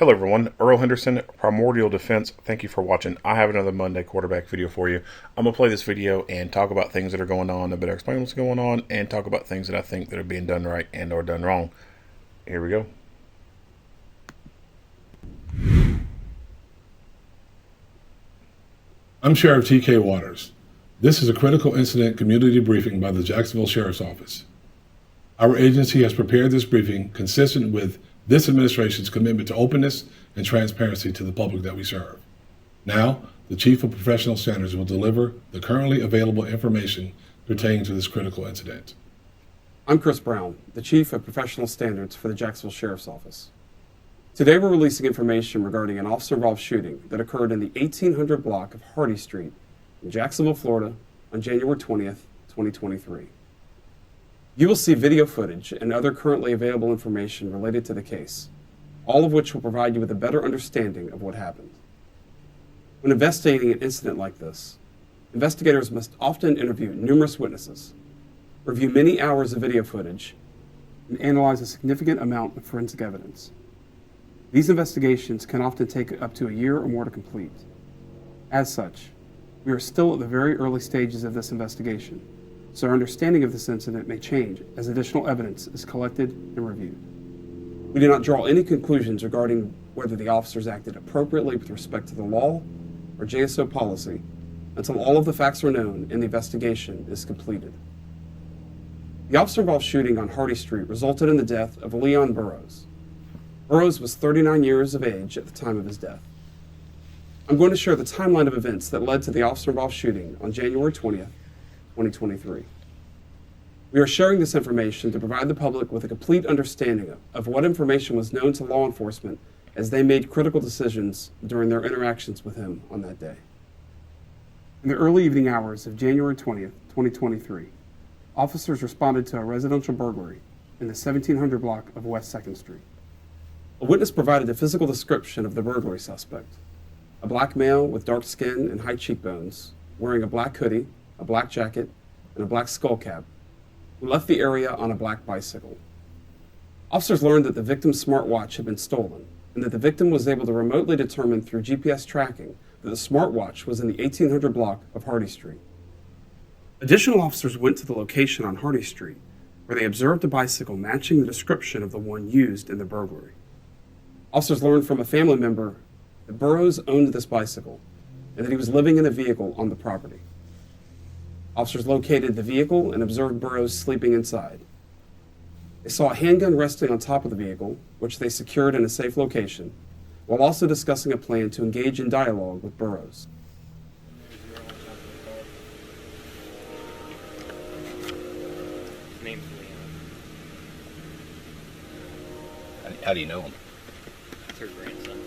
Hello everyone, Earl Henderson, Primordial Defense. Thank you for watching. I have another Monday quarterback video for you. I'm going to play this video and talk about things that are going on, a better explain what's going on, and talk about things that I think that are being done right and or done wrong. Here we go. I'm Sheriff T.K. Waters. This is a critical incident community briefing by the Jacksonville Sheriff's Office. Our agency has prepared this briefing consistent with this administration's commitment to openness and transparency to the public that we serve. Now, the Chief of Professional Standards will deliver the currently available information pertaining to this critical incident. I'm Chris Brown, the Chief of Professional Standards for the Jacksonville Sheriff's Office. Today we're releasing information regarding an officer-involved shooting that occurred in the 1800 block of Hardy Street in Jacksonville, Florida on January 20th, 2023. You will see video footage and other currently available information related to the case, all of which will provide you with a better understanding of what happened. When investigating an incident like this, investigators must often interview numerous witnesses, review many hours of video footage, and analyze a significant amount of forensic evidence. These investigations can often take up to a year or more to complete. As such, we are still at the very early stages of this investigation, so our understanding of this incident may change as additional evidence is collected and reviewed. We do not draw any conclusions regarding whether the officers acted appropriately with respect to the law or JSO policy until all of the facts are known and the investigation is completed. The officer-involved shooting on Hardy Street resulted in the death of Leon Burroughs. Burroughs was 39 years of age at the time of his death. I'm going to share the timeline of events that led to the officer-involved shooting on January 20th, 2023. We are sharing this information to provide the public with a complete understanding of what information was known to law enforcement as they made critical decisions during their interactions with him on that day. In the early evening hours of January 20th, 2023, officers responded to a residential burglary in the 1700 block of West 2nd Street. A witness provided a physical description of the burglary suspect, a black male with dark skin and high cheekbones, wearing a black hoodie, a black jacket, and a black skull cap, who left the area on a black bicycle. Officers learned that the victim's smartwatch had been stolen, and that the victim was able to remotely determine through GPS tracking that the smartwatch was in the 1800 block of Hardy Street. Additional officers went to the location on Hardy Street, where they observed a bicycle matching the description of the one used in the burglary. Officers learned from a family member that Burroughs owned this bicycle and that he was living in a vehicle on the property. Officers located the vehicle and observed Burroughs sleeping inside. They saw a handgun resting on top of the vehicle, which they secured in a safe location, while also discussing a plan to engage in dialogue with Burroughs. Name's Leon. How do you know him? That's her grandson.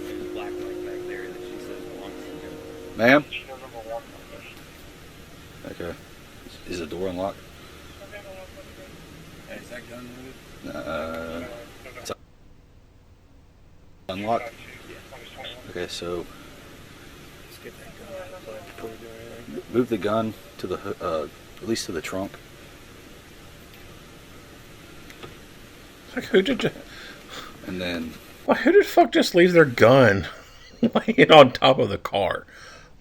There's a black light back there that she says belongs to him. Ma'am? Okay. Is the door unlocked? Hey, is that gun loaded? It's unlocked? Okay, so Let's get that gun out of the play before we do anything. move the gun to the, at least to the trunk. Like who did And then, the fuck just leaves their gun laying on top of the car?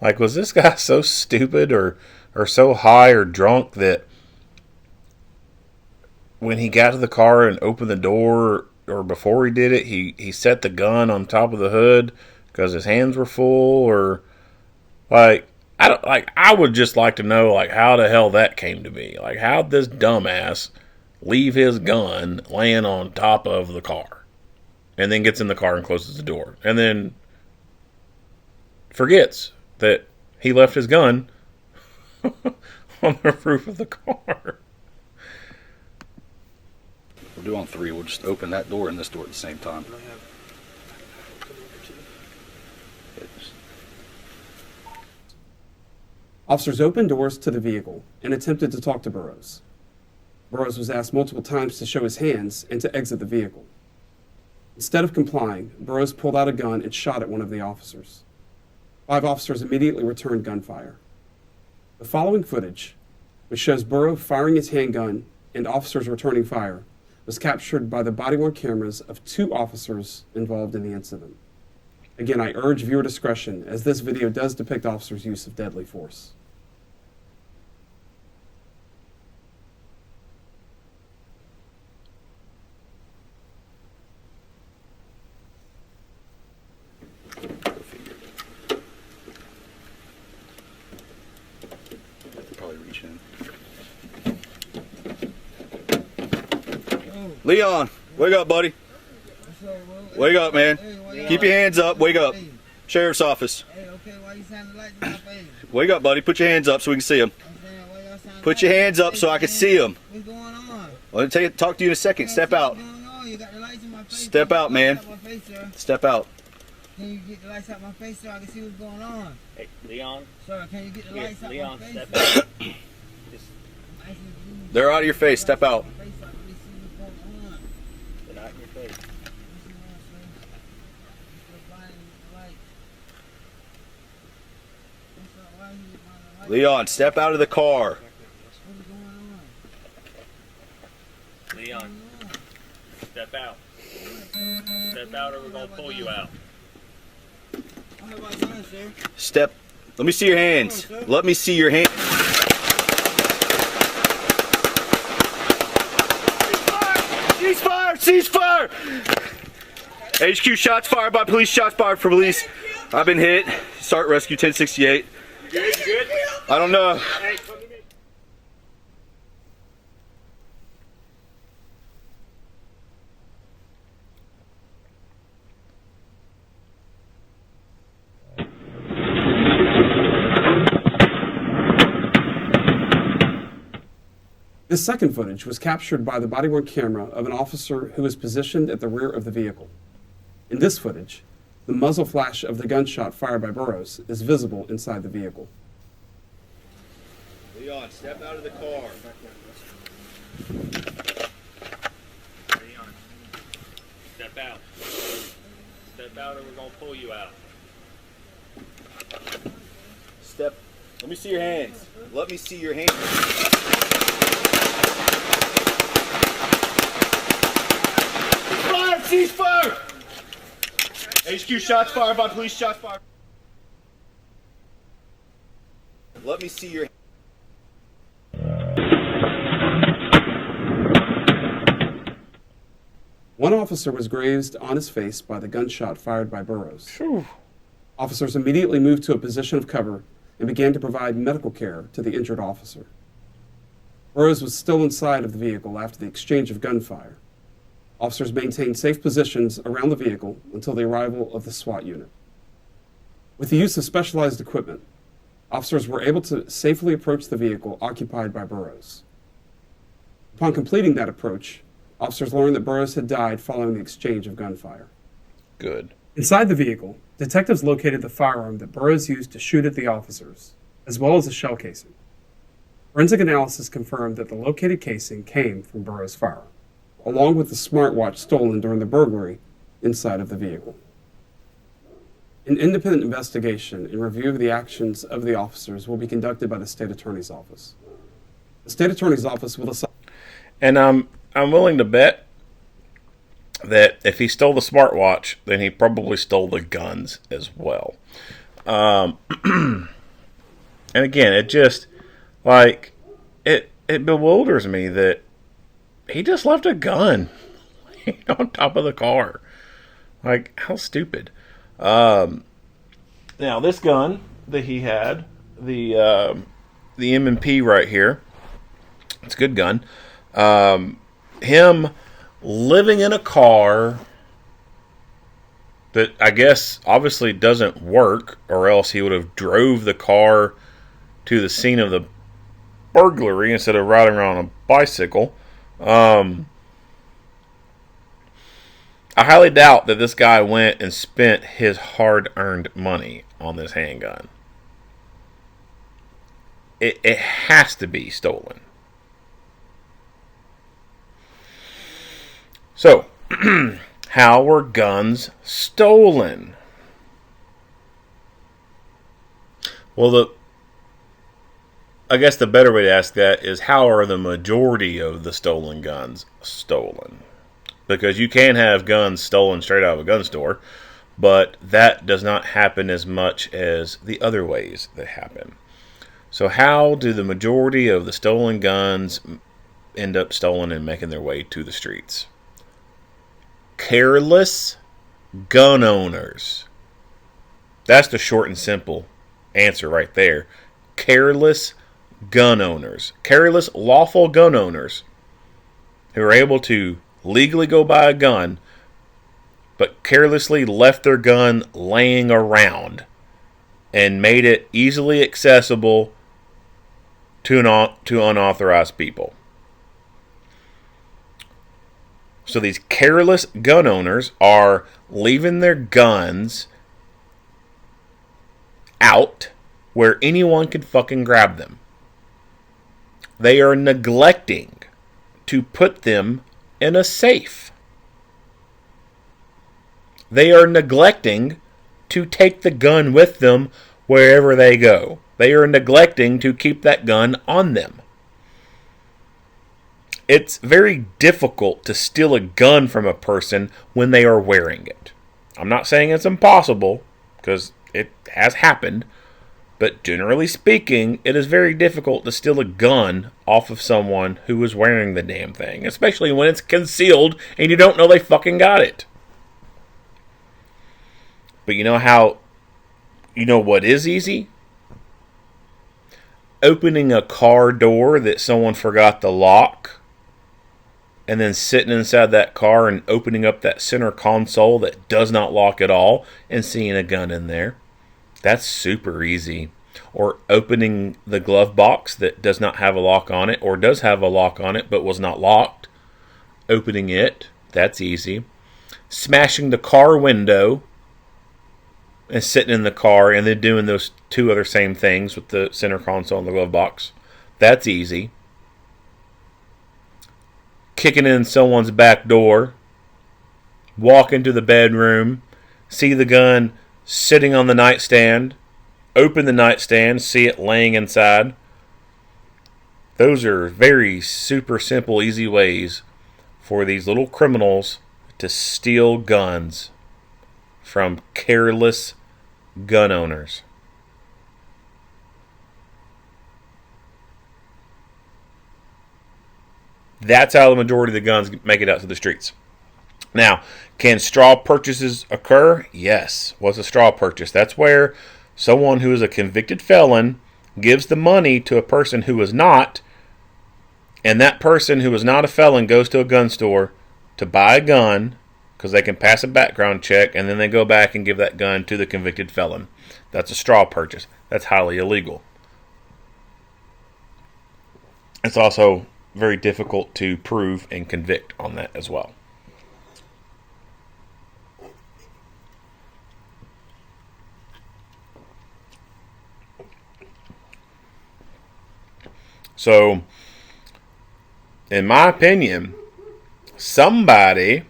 Like, was this guy so stupid or so high or drunk that when he got to the car and opened the door, or before he did it, he set the gun on top of the hood because his hands were full? Or I would just like to know, like, how the hell that came to be. Like, how'd this dumbass leave his gun laying on top of the car and then gets in the car and closes the door and then forgets that he left his gun on the roof of the car? we'll do on three. We'll just open that door and this door at the same time. Officers opened doors to the vehicle and attempted to talk to Burroughs. Burroughs was asked multiple times to show his hands and to exit the vehicle. Instead of complying, Burroughs pulled out a gun and shot at one of the officers. 5 officers immediately returned gunfire. The following footage, which shows Burroughs firing his handgun and officers returning fire, was captured by the body-worn cameras of 2 officers involved in the incident. Again, I urge viewer discretion, as this video does depict officers' use of deadly force. Probably reach in. Leon, wake up, buddy. Wake up, man. Keep your hands up. Wake up. Sheriff's office. Wake up, buddy. Put your hands up so we can see them. Put your hands up so I can see them. What's going on? I'll talk to you in a second. Step out. What's going on? You got the lights in my face. Step out, man. Step out. Can you get the lights out my face so I can see what's going on? Hey, Leon. Sir, can you get the lights out Leon, my face? step Sir? out. Just, They're out of your face. Step out. they're not in your face. Leon, step out of the car. Leon, step out. Step out or we're going to pull you out. Step. Let me see your hands. Let me see your hands. Ceasefire! Ceasefire! HQ, shots fired by police. Shots fired for police. I've been hit. Start rescue 1068. Good? I don't know. This second footage was captured by the body-worn camera of an officer who was positioned at the rear of the vehicle. In this footage, the muzzle flash of the gunshot fired by Burroughs is visible inside the vehicle. Leon, step out of the car. Leon, step out. Step out or we're going to pull you out. Step. Let me see your hands. Let me see your hands. Ceasefire! HQ, shots fired by police. Shots fired. Let me see your. One officer was grazed on his face by the gunshot fired by Burroughs. Phew. Officers immediately moved to a position of cover and began to provide medical care to the injured officer. Burroughs was still inside of the vehicle after the exchange of gunfire. Officers maintained safe positions around the vehicle until the arrival of the SWAT unit. With the use of specialized equipment, officers were able to safely approach the vehicle occupied by Burroughs. Upon completing that approach, officers learned that Burroughs had died following the exchange of gunfire. Good. Inside the vehicle, detectives located the firearm that Burroughs used to shoot at the officers, as well as a shell casing. Forensic analysis confirmed that the located casing came from Burroughs' firearm, along with the smartwatch stolen during the burglary inside of the vehicle. An independent investigation and review of the actions of the officers will be conducted by the State Attorney's Office. The State Attorney's Office will decide. And I'm willing to bet that if he stole the smartwatch, then he probably stole the guns as well. And again, it just like it bewilders me that he just left a gun on top of the car. Like, how stupid. Now, this gun that he had, the M&P right here, it's a good gun. Him living in a car that I guess obviously doesn't work, or else he would have drove the car to the scene of the burglary instead of riding around on a bicycle. I highly doubt that this guy went and spent his hard-earned money on this handgun. It has to be stolen. So, how were guns stolen? Well, I guess the better way to ask that is, how are the majority of the stolen guns stolen? Because you can have guns stolen straight out of a gun store, but that does not happen as much as the other ways that happen. So how do the majority of the stolen guns end up stolen and making their way to the streets? Careless gun owners. That's the short and simple answer right there. Careless gun owners. Careless lawful gun owners who are able to legally go buy a gun, but carelessly left their gun laying around and made it easily accessible to unauthorized people. So these careless gun owners are leaving their guns out where anyone can fucking grab them. They are neglecting to put them in a safe. They are neglecting to take the gun with them wherever they go. They are neglecting to keep that gun on them. It's very difficult to steal a gun from a person when they are wearing it. I'm not saying it's impossible, because it has happened, but generally speaking, it is very difficult to steal a gun off of someone who is wearing the damn thing, especially when it's concealed and you don't know they fucking got it. But you know what is easy? Opening a car door that someone forgot to lock, and then sitting inside that car and opening up that center console that does not lock at all and seeing a gun in there. That's super easy. Or opening the glove box that does not have a lock on it, or does have a lock on it but was not locked. Opening it, that's easy. Smashing the car window and sitting in the car and then doing those two other same things with the center console and the glove box, that's easy. Kicking in someone's back door, walk into the bedroom, see the gun sitting on the nightstand, open the nightstand, see it laying inside. Those are very super simple, easy ways for these little criminals to steal guns from careless gun owners. That's how the majority of the guns make it out to the streets. Now, can straw purchases occur? Yes. What's a straw purchase? That's where someone who is a convicted felon gives the money to a person who is not, and that person who is not a felon goes to a gun store to buy a gun because they can pass a background check, and then they go back and give that gun to the convicted felon. That's a straw purchase. That's highly illegal. It's also very difficult to prove and convict on that as well. So, in my opinion, somebody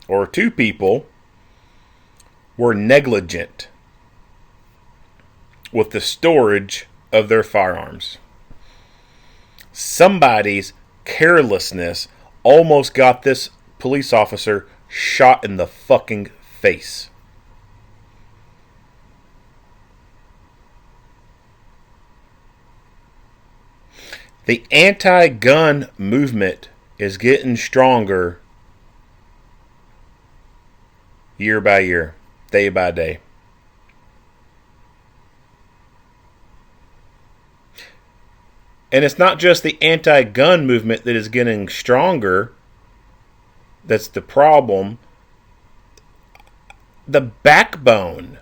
or two people were negligent with the storage of their firearms. Somebody's carelessness almost got this police officer shot in the fucking face. The anti-gun movement is getting stronger year by year, day by day. And it's not just the anti-gun movement that is getting stronger that's the problem. The backbone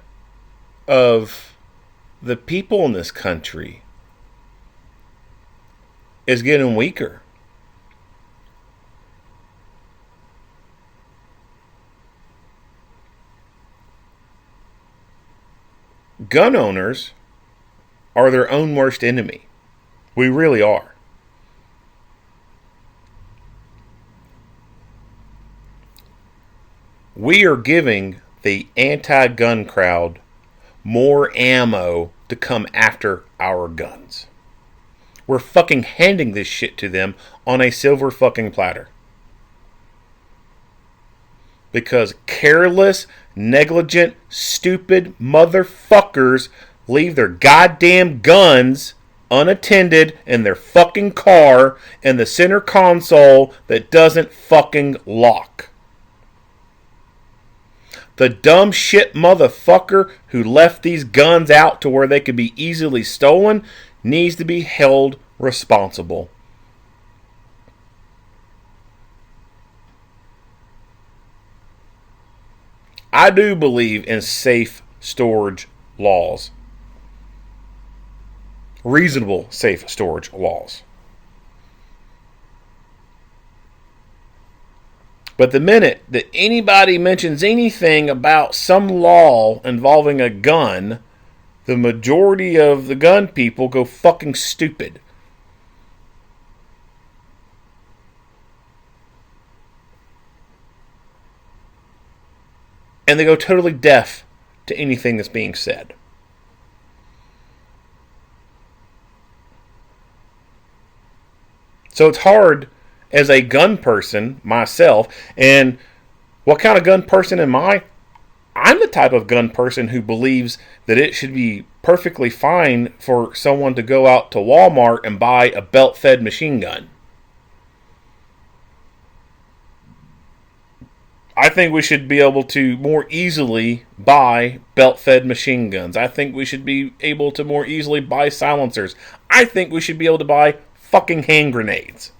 of the people in this country is getting weaker. Gun owners are their own worst enemy. We really are. We are giving the anti-gun crowd more ammo to to come after our guns. We're fucking handing this shit to them on a silver fucking platter. Because careless, negligent, stupid motherfuckers leave their goddamn guns unattended in their fucking car in the center console that doesn't fucking lock. The dumb shit motherfucker who left these guns out to where they could be easily stolen needs to be held responsible. I do believe in safe storage laws. Reasonable safe storage laws. But the minute that anybody mentions anything about some law involving a gun, the majority of the gun people go fucking stupid. And they go totally deaf to anything that's being said. So it's hard as a gun person myself. And what kind of gun person am I? I'm the type of gun person who believes that it should be perfectly fine for someone to go out to Walmart and buy a belt-fed machine gun. I think we should be able to more easily buy belt-fed machine guns. I think we should be able to more easily buy silencers. I think we should be able to buy fucking hand grenades.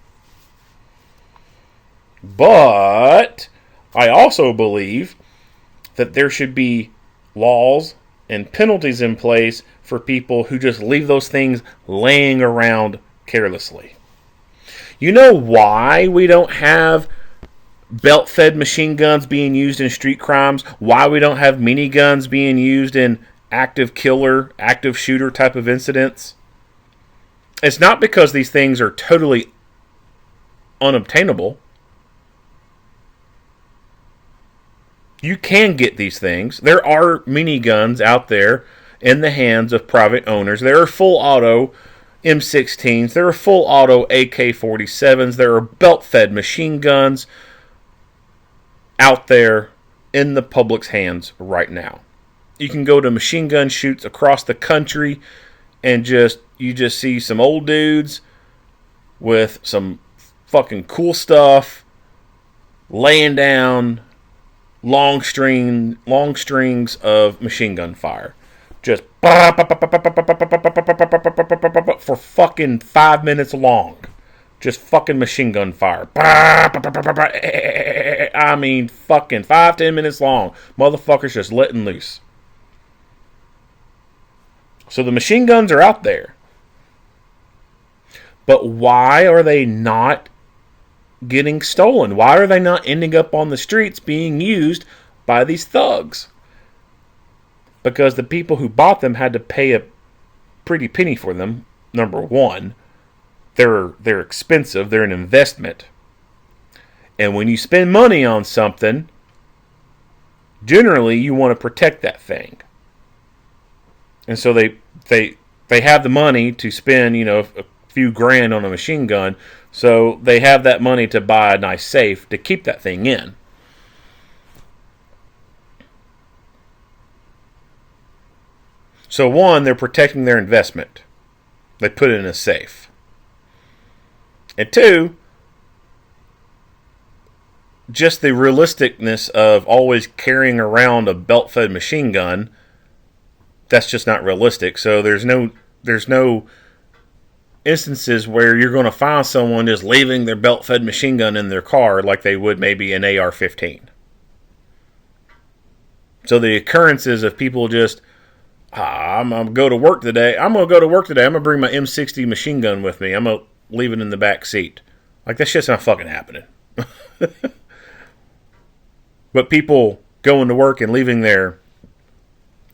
But I also believe that there should be laws and penalties in place for people who just leave those things laying around carelessly. You know why we don't have belt-fed machine guns being used in street crimes? Why we don't have miniguns being used in active killer, active shooter type of incidents? It's not because these things are totally unobtainable. You can get these things. There are miniguns out there in the hands of private owners. There are full auto M16s. There are full auto AK-47s. There are belt-fed machine guns out there in the public's hands right now. You can go to machine gun shoots across the country and you just see some old dudes with some fucking cool stuff laying down long strings of machine gun fire. Just for fucking 5 minutes long. Just fucking machine gun fire. I mean, fucking 5-10 minutes long. Motherfuckers just letting loose. So the machine guns are out there. But why are they not getting stolen? Why are they not ending up on the streets being used by these thugs? Because the people who bought them had to pay a pretty penny for them, number one. They're expensive. They're an investment. And when you spend money on something, generally you want to protect that thing. And so they have the money to spend, a few grand on a machine gun, so they have that money to buy a nice safe to keep that thing in. So one, they're protecting their investment. They put it in a safe. And two, just the realisticness of always carrying around a belt-fed machine gun, that's just not realistic. So there's no instances where you're going to find someone just leaving their belt-fed machine gun in their car like they would maybe an AR-15. So the occurrences of people just, I'm going to go to work today. I'm going to bring my M60 machine gun with me. I'm going to leave it in the back seat. Like, that shit's not fucking happening. But people going to work and leaving their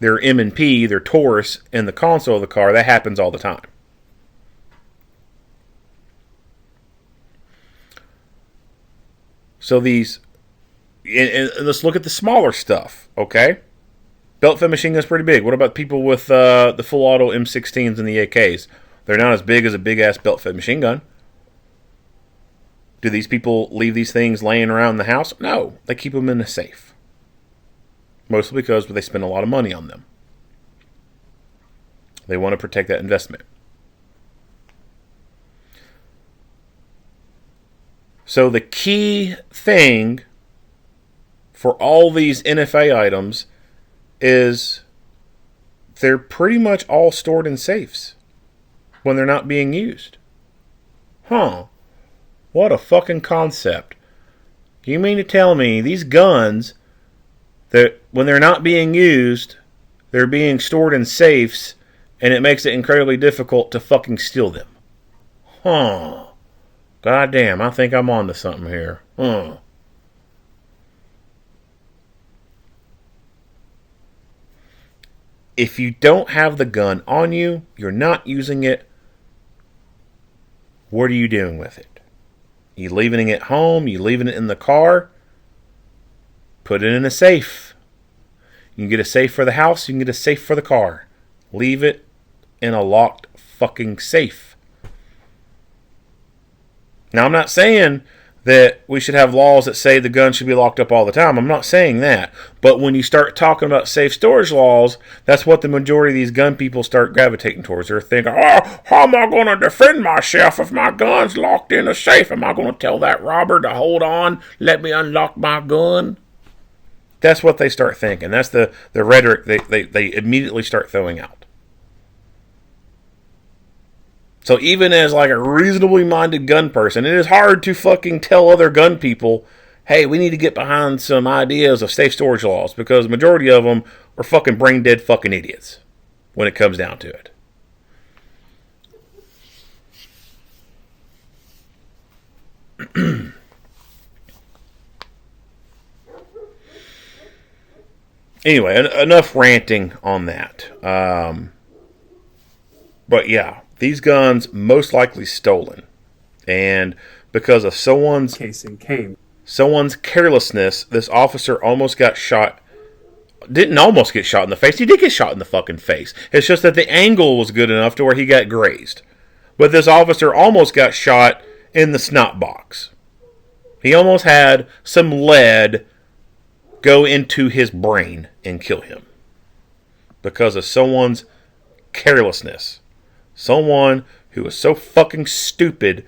M&P, their Taurus, in the console of the car, that happens all the time. So these, and let's look at the smaller stuff, okay? Belt-fed machine gun's pretty big. What about people with the full auto M16s and the AKs? They're not as big as a big-ass belt-fed machine gun. Do these people leave these things laying around the house? No. They keep them in a safe. Mostly because they spend a lot of money on them. They want to protect that investment. So the key thing for all these NFA items is they're pretty much all stored in safes when they're not being used. Huh. What a fucking concept. You mean to tell me these guns, that when they're not being used, they're being stored in safes, and it makes it incredibly difficult to fucking steal them? Huh. Goddamn, I think I'm onto something here. Huh. If you don't have the gun on you, you're not using it, what are you doing with it? You leaving it at home? You leaving it in the car? Put it in a safe. You can get a safe for the house. You can get a safe for the car. Leave it in a locked fucking safe. Now, I'm not saying that we should have laws that say the gun should be locked up all the time. I'm not saying that. But when you start talking about safe storage laws, that's what the majority of these gun people start gravitating towards. They're thinking, oh, how am I going to defend myself if my gun's locked in a safe? Am I going to tell that robber to hold on, let me unlock my gun? That's what they start thinking. That's the rhetoric they immediately start throwing out. So even as like a reasonably minded gun person, it is hard to fucking tell other gun people, hey, we need to get behind some ideas of safe storage laws, because the majority of them are fucking brain dead fucking idiots when it comes down to it. Anyway, enough ranting on that. But yeah, these guns most likely stolen, and because of someone's carelessness, this officer almost got shot. Didn't almost get shot in the face. He did get shot in the fucking face. It's just that the angle was good enough to where he got grazed. But this officer almost got shot in the snot box. He almost had some lead go into his brain and kill him because of someone's carelessness. Someone who was so fucking stupid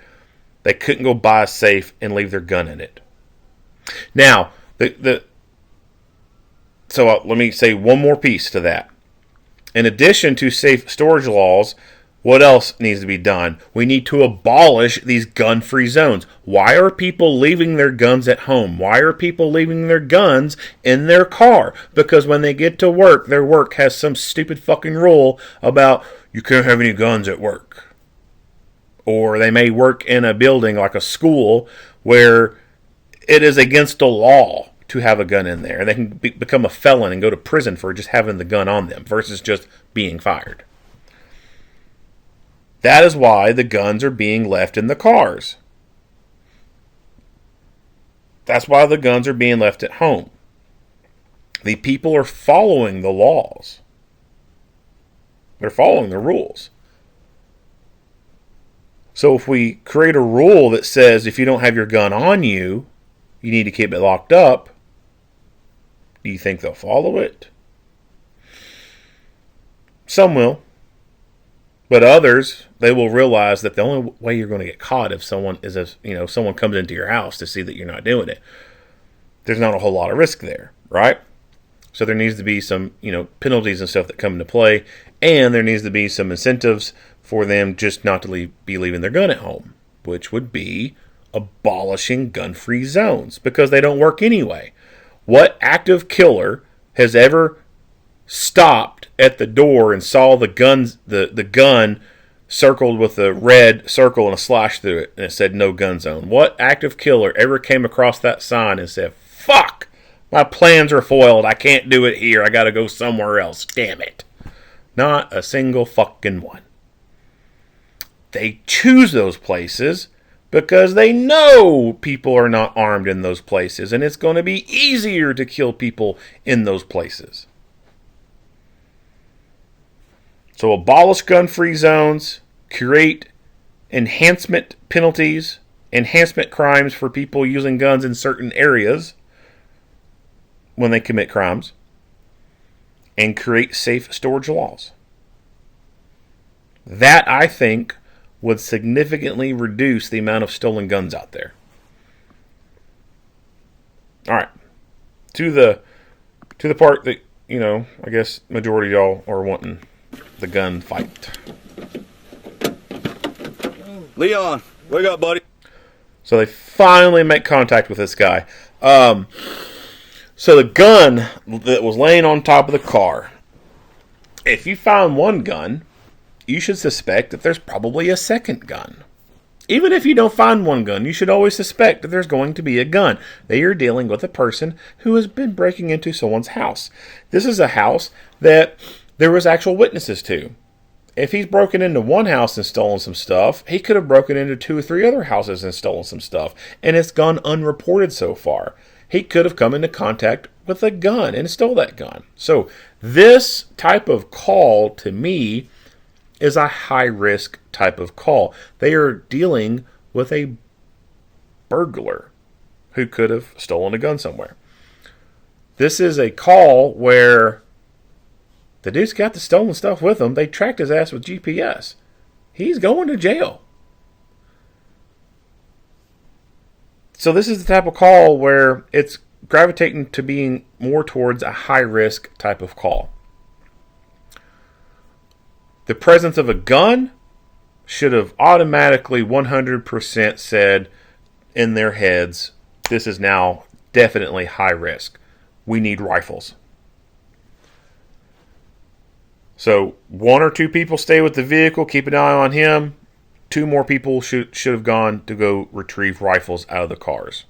they couldn't go buy a safe and leave their gun in it. Now, so let me say one more piece to that. In addition to safe storage laws, what else needs to be done? We need to abolish these gun-free zones. Why are people leaving their guns at home? Why are people leaving their guns in their car? Because when they get to work, their work has some stupid fucking rule about you can't have any guns at work. Or they may work in a building like a school where it is against the law to have a gun in there. And they can become a felon and go to prison for just having the gun on them versus just being fired. That is why the guns are being left in the cars. That's why the guns are being left at home. The people are following the laws. They're following the rules. So if we create a rule that says if you don't have your gun on you, you need to keep it locked up, do you think they'll follow it? Some will. But others, they will realize that the only way you're going to get caught if someone someone comes into your house to see that you're not doing it. There's not a whole lot of risk there, right? So there needs to be some, penalties and stuff that come into play, and there needs to be some incentives for them just not to be leaving their gun at home, which would be abolishing gun-free zones because they don't work anyway. What active killer has ever stopped at the door and saw the gun circled with a red circle and a slash through it, and it said no gun zone? What active killer ever came across that sign and said, fuck, my plans are foiled, I can't do it here, I gotta go somewhere else, damn it? Not a single fucking one. They choose those places because they know people are not armed in those places, and it's going to be easier to kill people in those places. So abolish gun-free zones, create enhancement penalties, enhancement crimes for people using guns in certain areas when they commit crimes, and create safe storage laws. That, I think, would significantly reduce the amount of stolen guns out there. All right. To the part that, I guess majority of y'all are wanting the gun fight. Leon, wake up, buddy. So they finally make contact with this guy. So the gun that was laying on top of the car, if you find one gun, you should suspect that there's probably a second gun. Even if you don't find one gun, you should always suspect that there's going to be a gun. They are dealing with a person who has been breaking into someone's house. This is a house that there was actual witnesses to. If he's broken into one house and stolen some stuff, he could have broken into 2 or 3 other houses and stolen some stuff. And it's gone unreported so far. He could have come into contact with a gun and stole that gun. So this type of call, to me, is a high-risk type of call. They are dealing with a burglar who could have stolen a gun somewhere. This is a call where the dude's got the stolen stuff with him. They tracked his ass with GPS. He's going to jail. So this is the type of call where it's gravitating to being more towards a high-risk type of call. The presence of a gun should have automatically 100% said in their heads, this is now definitely high risk. We need rifles. So 1 or 2 people stay with the vehicle, keep an eye on him. 2 more people should have gone to go retrieve rifles out of the cars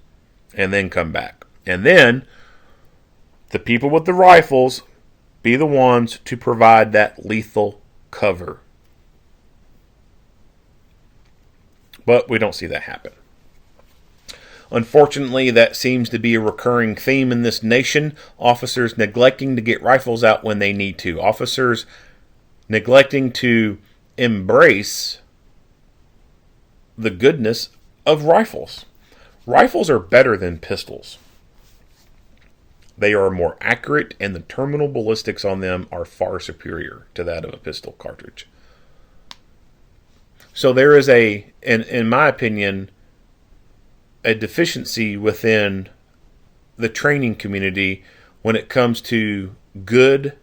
and then come back. And then the people with the rifles be the ones to provide that lethal cover. But we don't see that happen. Unfortunately, that seems to be a recurring theme in this nation. Officers neglecting to get rifles out when they need to. Officers neglecting to embrace the goodness of rifles. Rifles are better than pistols. They are more accurate, and the terminal ballistics on them are far superior to that of a pistol cartridge. So there is in my opinion, a deficiency within the training community when it comes to good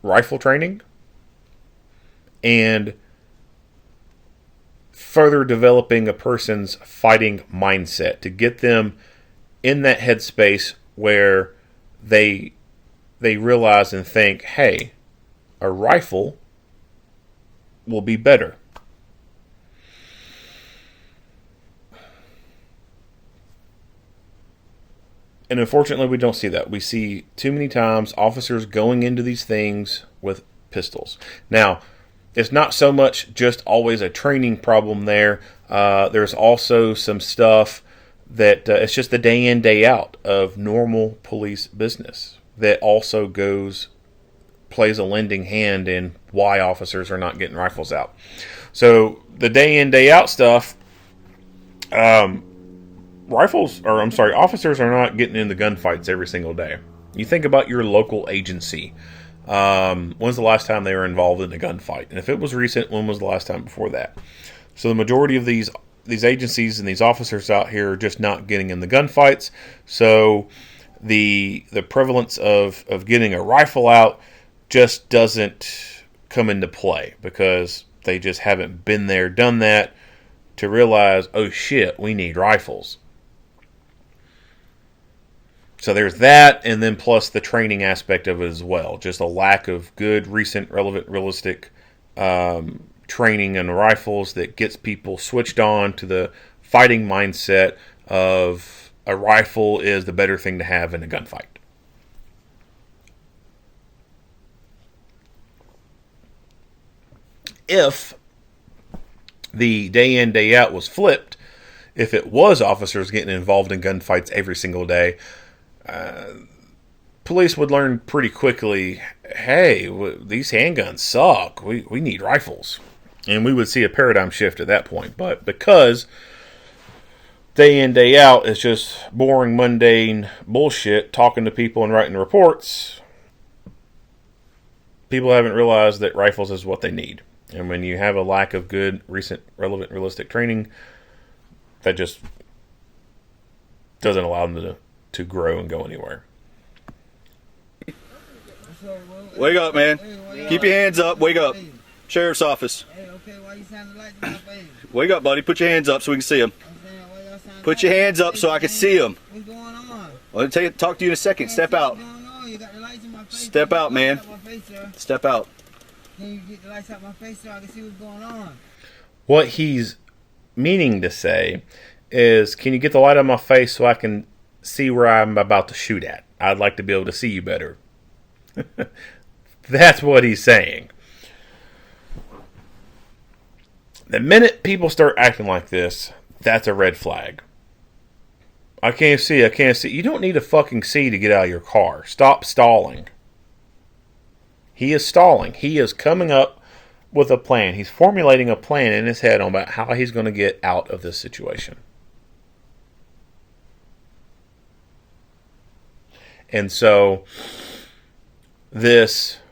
rifle training and further developing a person's fighting mindset to get them in that headspace where they realize and think, hey, a rifle will be better. And unfortunately, we don't see that. We see too many times officers going into these things with pistols. Now, it's not so much just always a training problem there. There's also some stuff that it's just the day in, day out of normal police business that also plays a lending hand in why officers are not getting rifles out. So the day in, day out stuff, officers are not getting in the gunfights every single day. You think about your local agency. When's the last time they were involved in a gunfight? And if it was recent, when was the last time before that? So the majority of these agencies and these officers out here are just not getting in the gunfights. So the prevalence of getting a rifle out just doesn't come into play because they just haven't been there, done that to realize, oh shit, we need rifles. So there's that, and then plus the training aspect of it as well. Just a lack of good, recent, relevant, realistic training in rifles that gets people switched on to the fighting mindset of a rifle is the better thing to have in a gunfight. If the day in, day out was flipped, if it was officers getting involved in gunfights every single day, police would learn pretty quickly, hey, these handguns suck. We need rifles. And we would see a paradigm shift at that point. But because day in, day out, it's just boring, mundane bullshit, talking to people and writing reports, people haven't realized that rifles is what they need. And when you have a lack of good, recent, relevant, realistic training, that just doesn't allow them to grow and go anywhere. Wake up, man. Keep your hands up. Wake up. Sheriff's office. Hey, okay, why you sounding like my face? Wake up, buddy. Put your hands up so we can see them. Put your hands up so I can see them. What's going on? I'll talk to you in a second. Step out. What's going on? You got the lights in my face. Step out, man. Lights out my face, sir. Step out. Can you get the lights out my face so I can see what's going on? What he's meaning to say is, can you get the light on my face so I can see where I'm about to shoot at? I'd like to be able to see you better. That's what he's saying. The minute people start acting like this, that's a red flag. I can't see. You don't need to fucking see to get out of your car. Stop stalling. He is stalling. He is coming up with a plan. He's formulating a plan in his head about how he's going to get out of this situation. And so,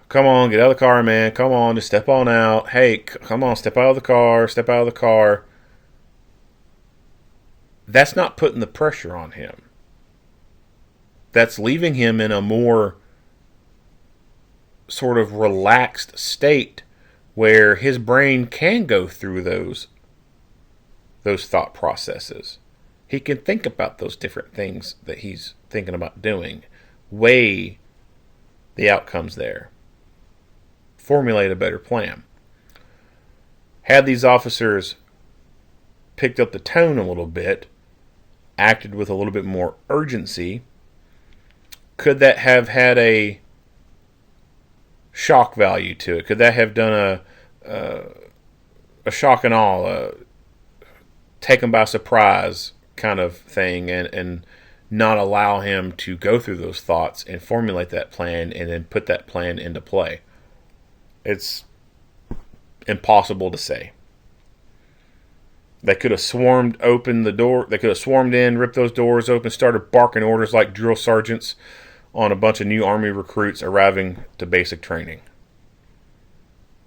come on, get out of the car, man. Come on, just step on out. Hey, come on, step out of the car. Step out of the car. That's not putting the pressure on him. That's leaving him in a more sort of relaxed state where his brain can go through those thought processes. He can think about those different things that he's thinking about doing, weigh the outcomes there, formulate a better plan. Had these officers picked up the tone a little bit, acted with a little bit more urgency, could that have had a shock value to it? Could that have done a shock and awe, taken by surprise kind of thing, and not allow him to go through those thoughts and formulate that plan and then put that plan into play? It's impossible to say. They could have swarmed open the door. They could have swarmed in, ripped those doors open, started barking orders like drill sergeants on a bunch of new Army recruits arriving to basic training,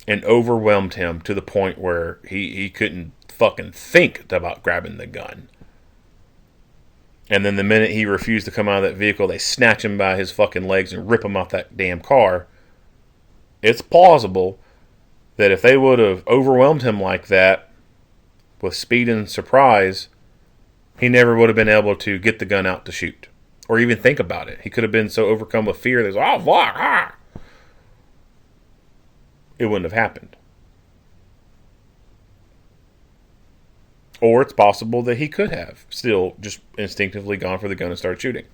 and overwhelmed him to the point where he couldn't fucking think about grabbing the gun. And then the minute he refused to come out of that vehicle, they snatch him by his fucking legs and rip him off that damn car. It's plausible that if they would have overwhelmed him like that, with speed and surprise, he never would have been able to get the gun out to shoot, or even think about it. He could have been so overcome with fear that, oh, fuck, ah! It wouldn't have happened. Or it's possible that he could have still just instinctively gone for the gun and started shooting.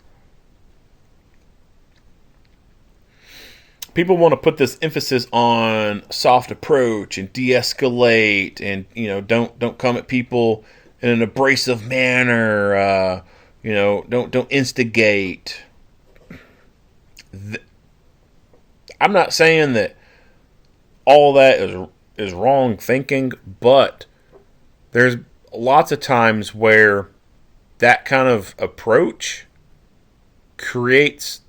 People want to put this emphasis on soft approach and de-escalate, and don't come at people in an abrasive manner. Don't instigate. I'm not saying that all that is wrong thinking, but there's lots of times where that kind of approach creates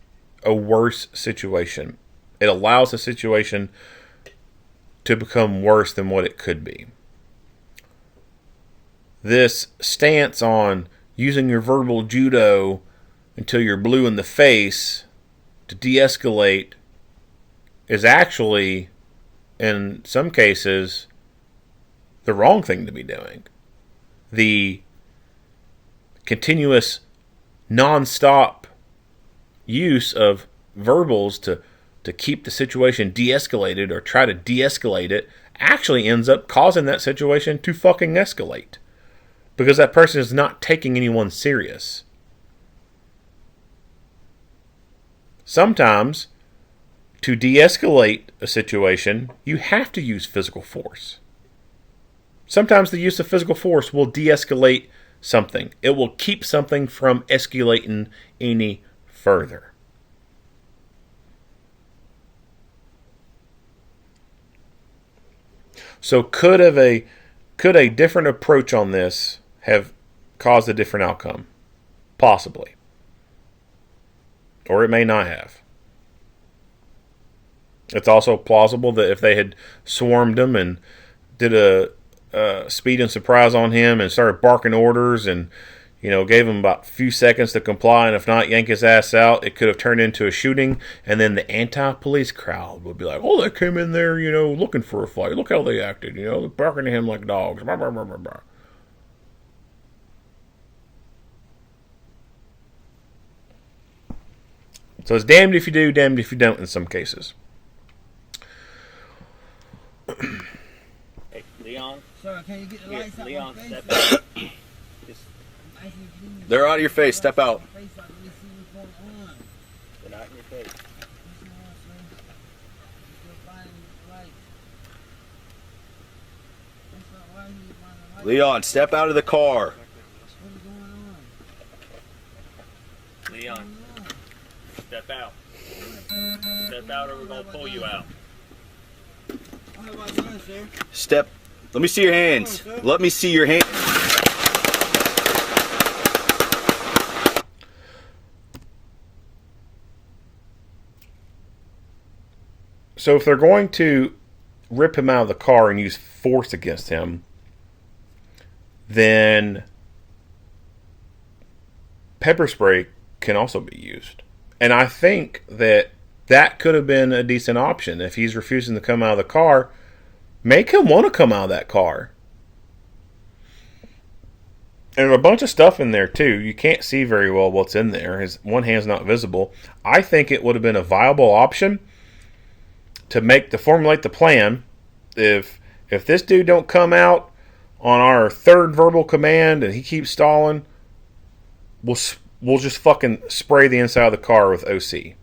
a worse situation. It allows the situation to become worse than what it could be. This stance on using your verbal judo until you're blue in the face to de-escalate is actually, in some cases, the wrong thing to be doing. The continuous, non-stop use of verbals to keep the situation de-escalated or try to de-escalate it actually ends up causing that situation to fucking escalate, because that person is not taking anyone serious. Sometimes, to de-escalate a situation, you have to use physical force. Sometimes the use of physical force will de-escalate something. It will keep something from escalating any further. So could a different approach on this have caused a different outcome? Possibly. Or it may not have. It's also plausible that if they had swarmed him and did a speed and surprise on him and started barking orders and, you know, gave him about a few seconds to comply, and if not, yank his ass out, it could have turned into a shooting, and then the anti-police crowd would be like, oh, they came in there, you know, looking for a fight. Look how they acted, you know, they're barking at him like dogs. Blah, blah, blah, blah, blah. So it's damned if you do, damned if you don't in some cases. Hey, Leon. Sir, can you get the Here, lights out Leon, my face? step out. Just, Nice and clean. They're out of your face. Step out. My face so I can really see what's going on. they're not in your face. What's going on, sir? You still finding the lights? That's not why you find the lights. Leon, step out of the car. What is going on? Leon, step out. Step out or we're going to pull you out. I have my gun, sir. Step. Let me see your hands. Let me see your hands. So if they're going to rip him out of the car and use force against him, then pepper spray can also be used. And I think that could have been a decent option. If he's refusing to come out of the car, make him want to come out of that car. And a bunch of stuff in there too. You can't see very well what's in there. His one hand's not visible. I think it would have been a viable option to formulate the plan. If this dude don't come out on our third verbal command and he keeps stalling, we'll just fucking spray the inside of the car with OC.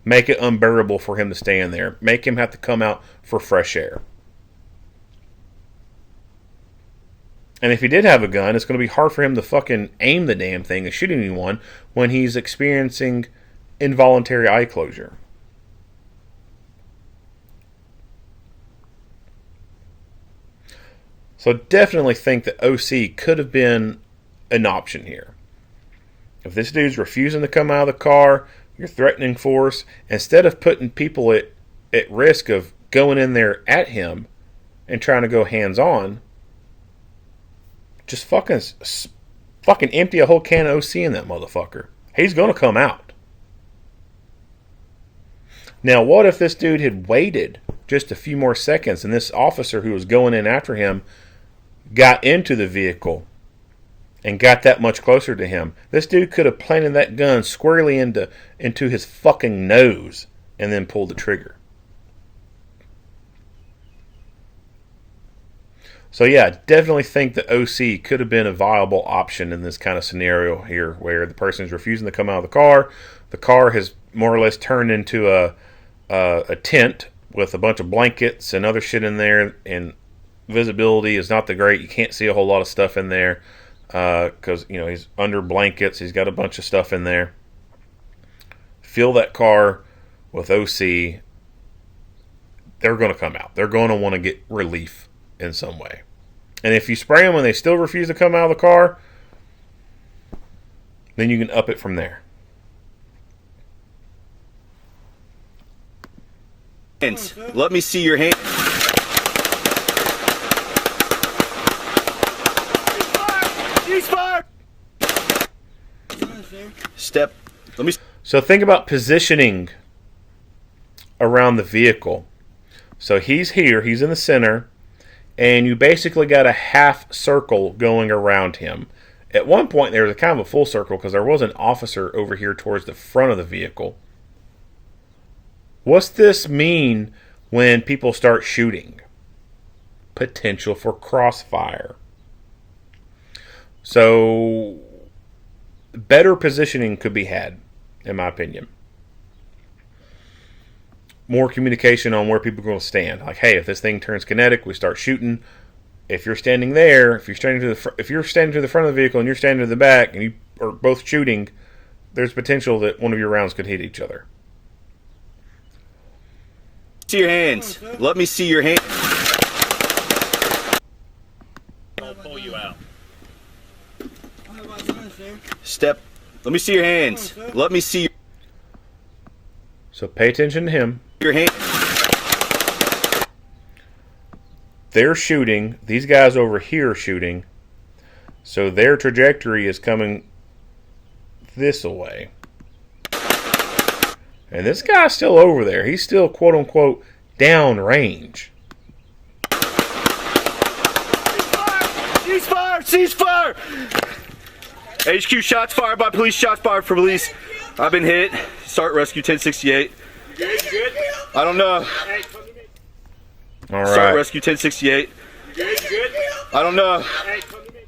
Make it unbearable for him to stay in there. Make him have to come out for fresh air. And if he did have a gun, it's going to be hard for him to fucking aim the damn thing and shoot anyone when he's experiencing involuntary eye closure. So definitely think that OC could have been an option here. If this dude's refusing to come out of the car, you're threatening force, instead of putting people at risk of going in there at him and trying to go hands-on, just fucking empty a whole can of OC in that motherfucker. He's going to come out. Now, what if this dude had waited just a few more seconds and this officer who was going in after him got into the vehicle and got that much closer to him? This dude could have planted that gun squarely into his fucking nose and then pulled the trigger. So yeah, definitely think that OC could have been a viable option in this kind of scenario here, where the person is refusing to come out of the car has more or less turned into a tent with a bunch of blankets and other shit in there, and visibility is not the great. You can't see a whole lot of stuff in there because he's under blankets. He's got a bunch of stuff in there. Fill that car with OC. They're going to come out. They're going to want to get relief in some way. And if you spray them and they still refuse to come out of the car, then you can up it from there. Hands. Let me see your hands. Ceasefire! Step. Let me. So think about positioning around the vehicle. So he's here. He's in the center. And you basically got a half circle going around him. At one point, there was a kind of a full circle because there was an officer over here towards the front of the vehicle. What's this mean when people start shooting? Potential for crossfire. So, better positioning could be had, in my opinion. More communication on where people are going to stand. Like, hey, if this thing turns kinetic, we start shooting. If you're standing there, if you're standing to the front of the vehicle and you're standing to the back, and you are both shooting, there's potential that one of your rounds could hit each other. See your hands. Let me see your hands. Step. Let me see your hands. Let me see So pay attention to him. your hands. They're shooting. These guys over here are shooting. So their trajectory is coming this way. And this guy's still over there. He's still, quote unquote, down range. Ceasefire! Ceasefire! HQ, shots fired by police. Shots fired for police. I've been hit. Start rescue 1068. Good, good. I don't know. Hey, come to me. All Start right. rescue 1068. Good, good. I don't know. Hey, come to me.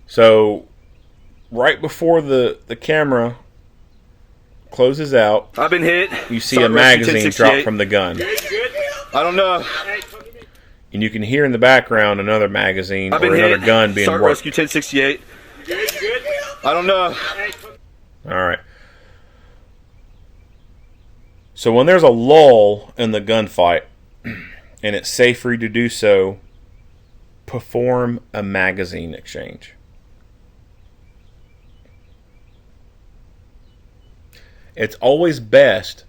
So right before the camera closes out, I've been hit. you see Start a rescue magazine 1068. drop from the gun. Good, good. I don't know. Hey, come to me. And you can hear in the background another magazine I've or been another hit. gun being Start worked. rescue 1068. Good, good. I don't know. Hey, come to me. All right. So when there's a lull in the gunfight and it's safe for you to do so, perform a magazine exchange. It's always best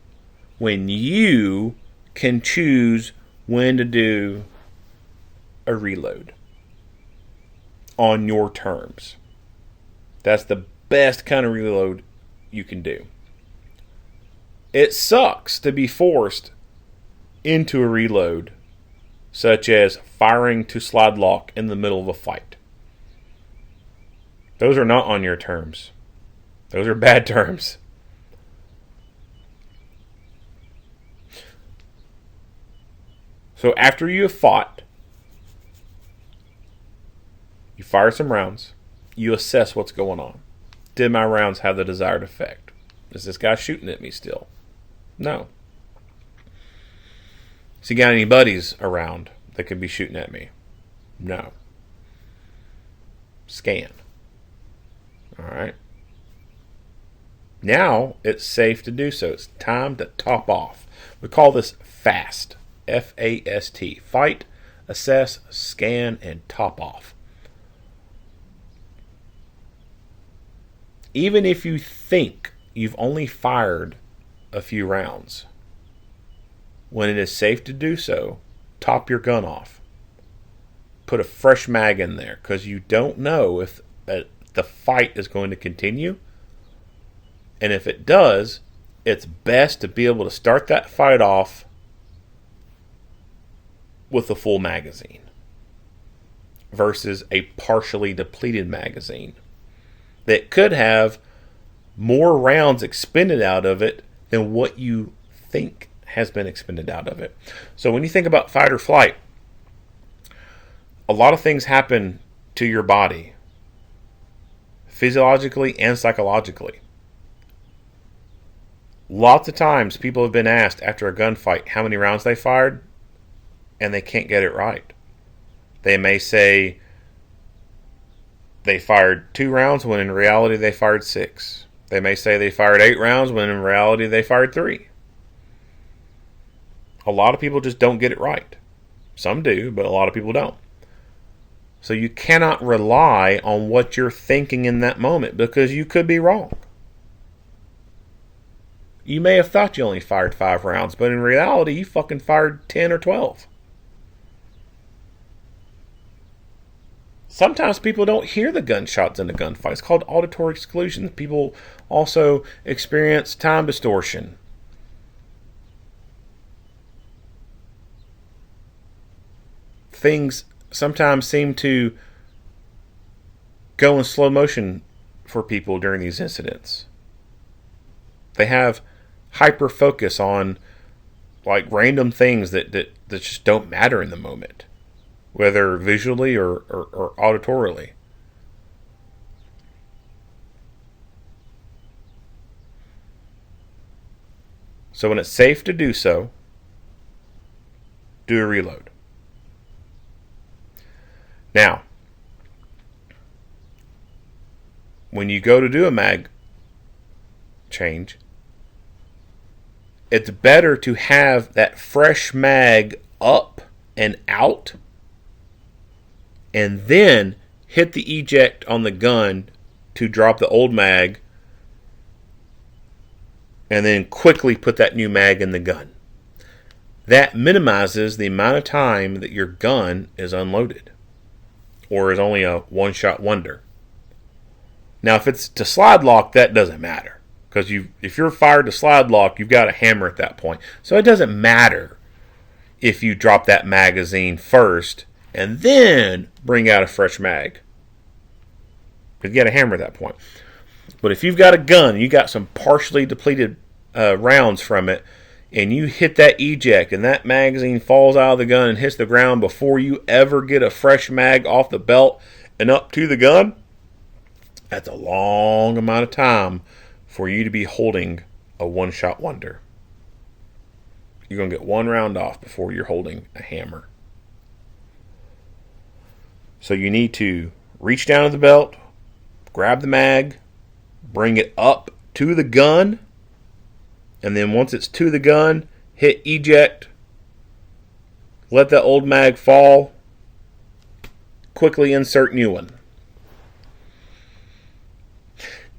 when you can choose when to do a reload on your terms. That's the best kind of reload you can do. It sucks to be forced into a reload, such as firing to slide lock in the middle of a fight. Those are not on your terms. Those are bad terms. So after you have fought, you fire some rounds, you assess what's going on. Did my rounds have the desired effect? Is this guy shooting at me still? No. Has he got any buddies around that could be shooting at me? No. Scan. Alright. Now it's safe to do so. It's time to top off. We call this FAST. F-A-S-T. Fight, assess, scan, and top off. Even if you think you've only fired a few rounds, when it is safe to do so, top your gun off. Put a fresh mag in there because you don't know if the fight is going to continue. And if it does, it's best to be able to start that fight off with a full magazine versus a partially depleted magazine that could have more rounds expended out of it than what you think has been expended out of it. So when you think about fight or flight, a lot of things happen to your body, physiologically and psychologically. Lots of times people have been asked after a gunfight how many rounds they fired, and they can't get it right. They may say they fired 2 rounds when in reality they fired 6. They may say they fired 8 rounds when in reality they fired 3. A lot of people just don't get it right. Some do, but a lot of people don't. So you cannot rely on what you're thinking in that moment because you could be wrong. You may have thought you only fired 5 rounds, but in reality you fucking fired 10 or 12. Sometimes people don't hear the gunshots in a gunfight. It's called auditory exclusion. People also experience time distortion. Things sometimes seem to go in slow motion for people during these incidents. They have hyper focus on like random things that just don't matter in the moment, whether visually or auditorily. So when it's safe to do so, do a reload. Now, when you go to do a mag change, it's better to have that fresh mag up and out and then hit the eject on the gun to drop the old mag and then quickly put that new mag in the gun. That minimizes the amount of time that your gun is unloaded or is only a one-shot wonder. Now, if it's to slide lock, that doesn't matter, because if you're fired to slide lock, you've got a hammer at that point. So it doesn't matter if you drop that magazine first and then bring out a fresh mag, because you got a hammer at that point. But if you've got a gun, you got some partially depleted rounds from it, and you hit that eject and that magazine falls out of the gun and hits the ground before you ever get a fresh mag off the belt and up to the gun, that's a long amount of time for you to be holding a one-shot wonder. You're going to get one round off before you're holding a hammer. So you need to reach down to the belt, grab the mag, bring it up to the gun, and then once it's to the gun, hit eject, let that old mag fall, quickly insert new one.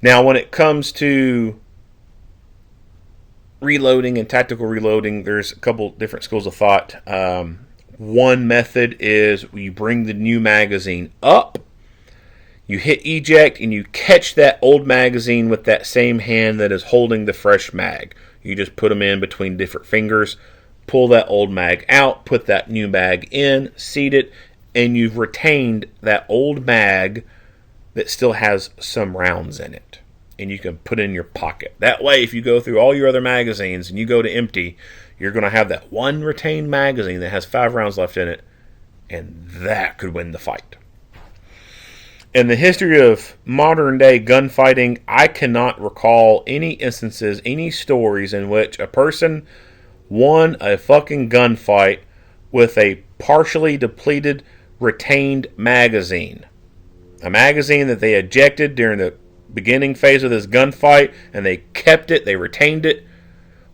Now, when it comes to reloading and tactical reloading, there's a couple different schools of thought. One method is you bring the new magazine up, you hit eject, and you catch that old magazine with that same hand that is holding the fresh mag. You just put them in between different fingers, pull that old mag out, put that new mag in, seat it, and you've retained that old mag that still has some rounds in it, and you can put it in your pocket. That way, if you go through all your other magazines and you go to empty, you're going to have that one retained magazine that has 5 rounds left in it, and that could win the fight. In the history of modern day gunfighting, I cannot recall any instances, any stories in which a person won a fucking gunfight with a partially depleted retained magazine. A magazine that they ejected during the beginning phase of this gunfight, and they kept it, they retained it,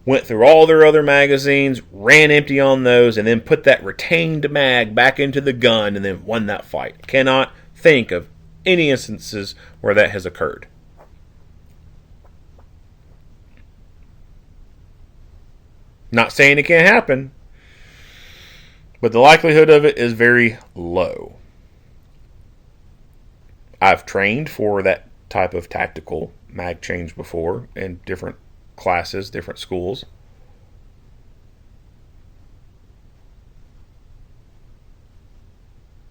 went through all their other magazines, ran empty on those, and then put that retained mag back into the gun and then won that fight. Cannot think of any instances where that has occurred. Not saying it can't happen, but the likelihood of it is very low. I've trained for that type of tactical mag change before in different classes, different schools.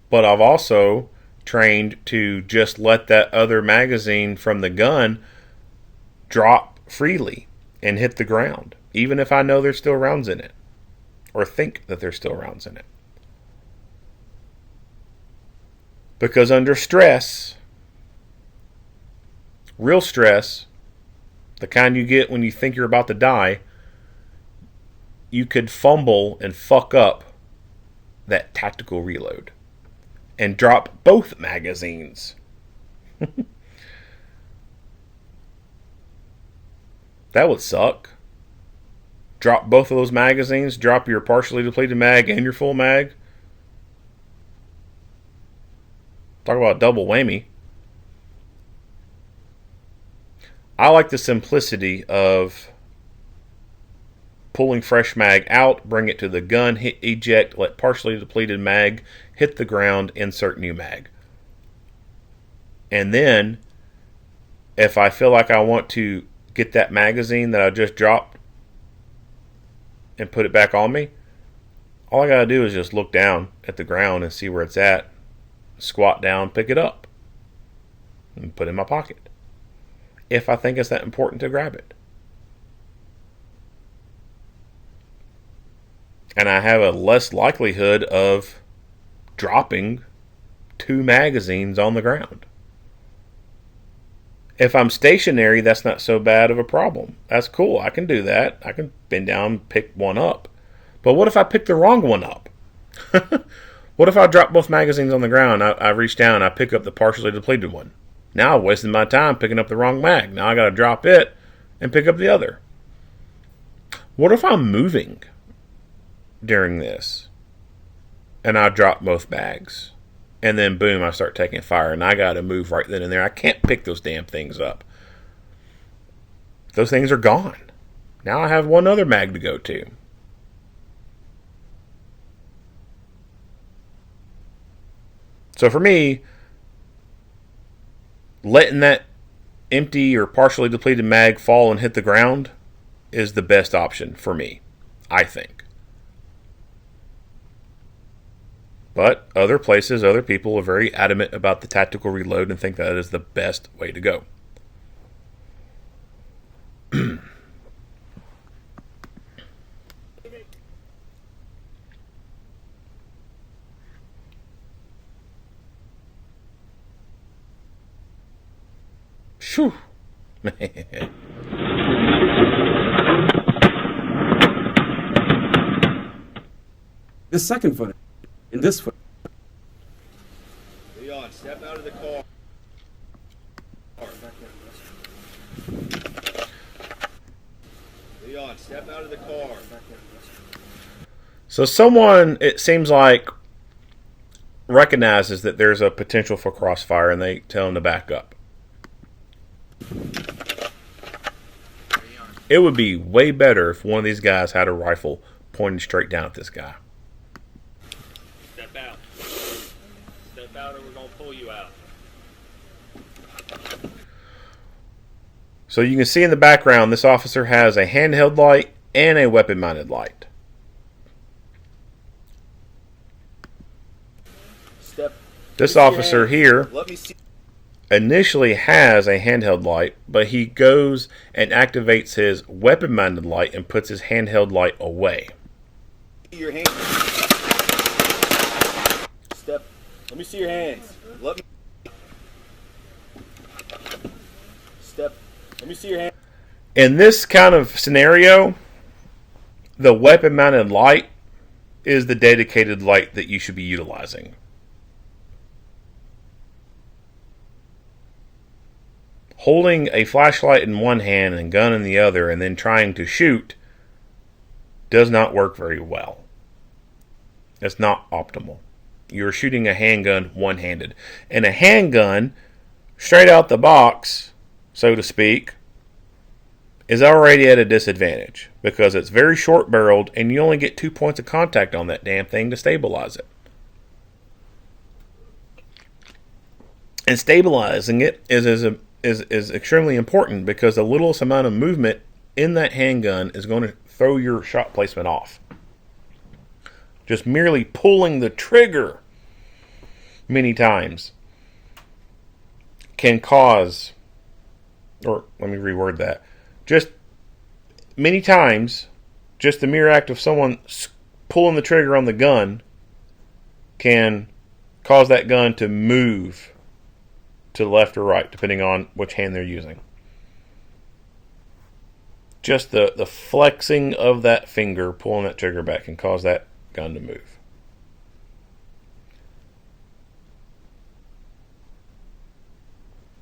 But I've also trained to just let that other magazine from the gun drop freely and hit the ground, even if I know there's still rounds in it, or think that there's still rounds in it. Because under stress, real stress, the kind you get when you think you're about to die, you could fumble and fuck up that tactical reload and drop both magazines. That would suck. Drop both of those magazines, drop your partially depleted mag and your full mag. Talk about a double whammy. I like the simplicity of pulling fresh mag out, bring it to the gun, hit eject, let partially depleted mag hit the ground, insert new mag. And then, if I feel like I want to get that magazine that I just dropped and put it back on me, all I gotta do is just look down at the ground and see where it's at, squat down, pick it up, and put it in my pocket, if I think it's that important to grab it. And I have a less likelihood of dropping 2 magazines on the ground. If I'm stationary, that's not so bad of a problem. That's cool. I can do that. I can bend down and pick one up. But what if I pick the wrong one up? What if I drop both magazines on the ground? I reach down, I pick up the partially depleted one. Now I've wasted my time picking up the wrong mag. Now I got to drop it and pick up the other. What if I'm moving during this and I drop both bags? And then boom, I start taking fire, and I got to move right then and there. I can't pick those damn things up. Those things are gone. Now I have one other mag to go to. So for me, letting that empty or partially depleted mag fall and hit the ground is the best option for me, I think. But other places, other people are very adamant about the tactical reload and think that is the best way to go. Phew. This second footage, in this footage, Leon, step out of the car. Leon, step out of the car. So someone, it seems like, recognizes that there's a potential for crossfire, and they tell him to back up. It would be way better if one of these guys had a rifle pointed straight down at this guy. Step out. Step out or we're going to pull you out. So you can see in the background, this officer has a handheld light and a weapon-mounted light. This officer here Let me see. initially has a handheld light, but he goes and activates his weapon-mounted light and puts his handheld light away. Your hands. Step. Let me see your hands. Let me. Step. Let me see your hands. In this kind of scenario, the weapon-mounted light is the dedicated light that you should be utilizing. Holding a flashlight in one hand and gun in the other and then trying to shoot does not work very well. It's not optimal. You're shooting a handgun one-handed. And a handgun, straight out the box, so to speak, is already at a disadvantage because it's very short-barreled and you only get 2 points of contact on that damn thing to stabilize it. And stabilizing it is extremely important because the littlest amount of movement in that handgun is going to throw your shot placement off. Just merely pulling the trigger many times can cause, or let me reword that, just many times, just the mere act of someone pulling the trigger on the gun can cause that gun to move to the left or right, depending on which hand they're using. Just the flexing of that finger, pulling that trigger back, can cause that gun to move.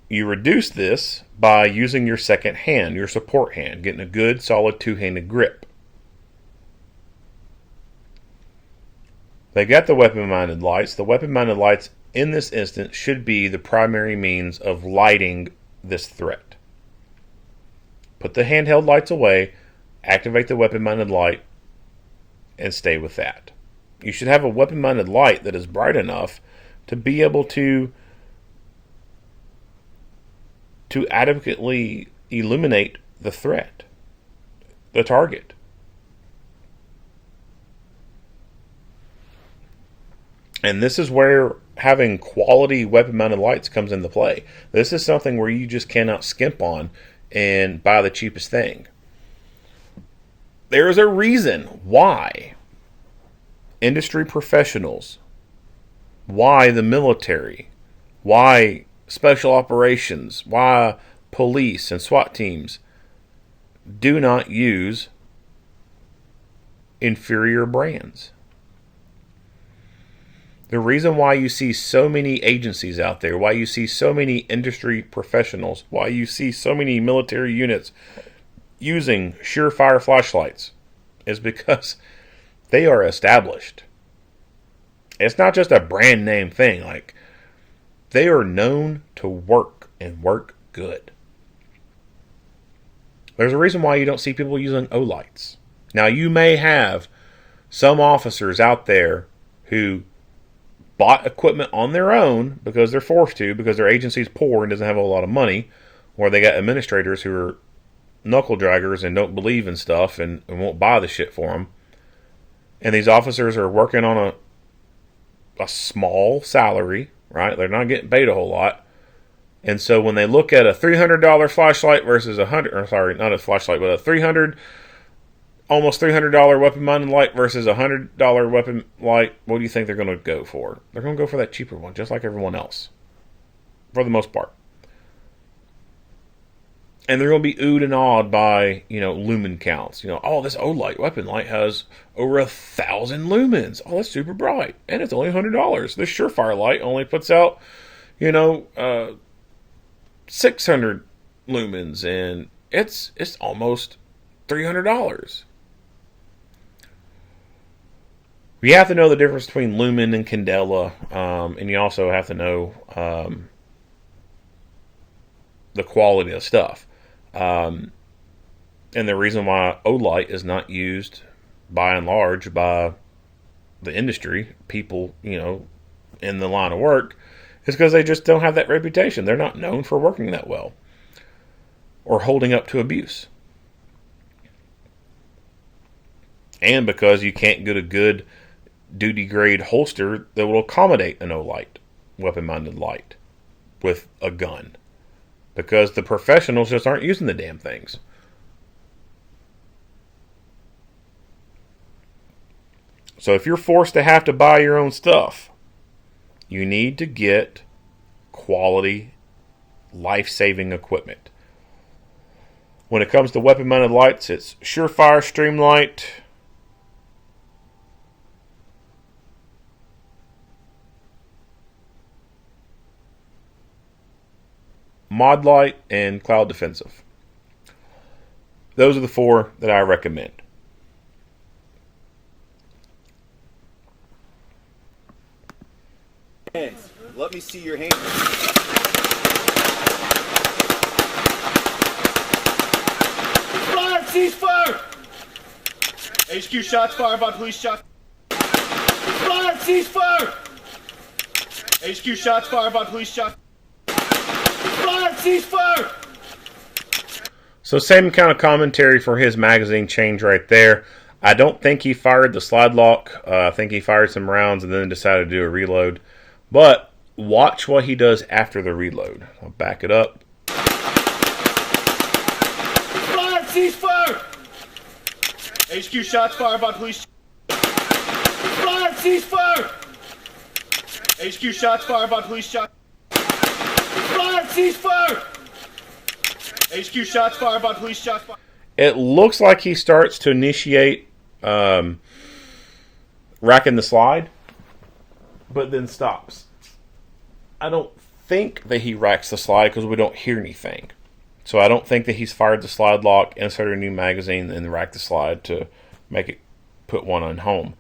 You reduce this by using your second hand, your support hand, getting a good, solid two-handed grip. They got the weapon-mounted lights. The weapon-mounted lights in this instance should be the primary means of lighting this threat. Put the handheld lights away, activate the weapon-mounted light, and stay with that. You should have a weapon-mounted light that is bright enough to be able to adequately illuminate the threat, the target. And this is where having quality weapon-mounted lights comes into play. This is something where you just cannot skimp on and buy the cheapest thing. There is a reason why industry professionals, why the military, why special operations, why police and SWAT teams do not use inferior brands. The reason why you see so many agencies out there, why you see so many industry professionals, why you see so many military units using surefire flashlights is because they are established. It's not just a brand name thing. Like, they are known to work and work good. There's a reason why you don't see people using Olights. Now, you may have some officers out there who bought equipment on their own because they're forced to, because their agency's poor and doesn't have a lot of money, or they got administrators who are knuckle draggers and don't believe in stuff and won't buy the shit for them. And these officers are working on a small salary, right? They're not getting paid a whole lot. And so when they look at a $300 flashlight versus not a flashlight, but a almost $300 weapon-mounted light versus a $100 weapon light, what do you think they're going to go for? They're going to go for that cheaper one, just like everyone else, for the most part. And they're going to be oohed and awed by, lumen counts. This Olight weapon light has over 1,000 lumens. Oh, that's super bright. And it's only $100. This Surefire light only puts out, 600 lumens. And it's almost $300. You have to know the difference between lumen and candela. And you also have to know the quality of stuff. And the reason why Olight is not used by and large by the industry, people, in the line of work, is because they just don't have that reputation. They're not known for working that well or holding up to abuse. And because you can't get a good duty grade holster that will accommodate an Olight weapon-mounted light with a gun. Because the professionals just aren't using the damn things. So if you're forced to have to buy your own stuff, you need to get quality, life-saving equipment. When it comes to weapon-mounted lights, it's Surefire, Streamlight, Mod Light, and Cloud Defensive. Those are the 4 that I recommend. Hands. Let me see your hands. Fire! Ceasefire! HQ shots fired by police shots. Fire! Ceasefire! HQ shots fired by police shots. Ceasefire! So same kind of commentary for his magazine change right there. I don't think he fired the slide lock. I think he fired some rounds and then decided to do a reload. But watch what he does after the reload. I'll back it up. Fire! Ceasefire! HQ shots fired by police. Fire! Ceasefire! HQ shots fired by police shots. Fire! Ceasefire! HQ shots fired by police shots fired. It looks like he starts to initiate racking the slide, but then stops. I don't think that he racks the slide because we don't hear anything. So I don't think that he's fired the slide lock, inserted a new magazine, and racked the slide to make it put one on home.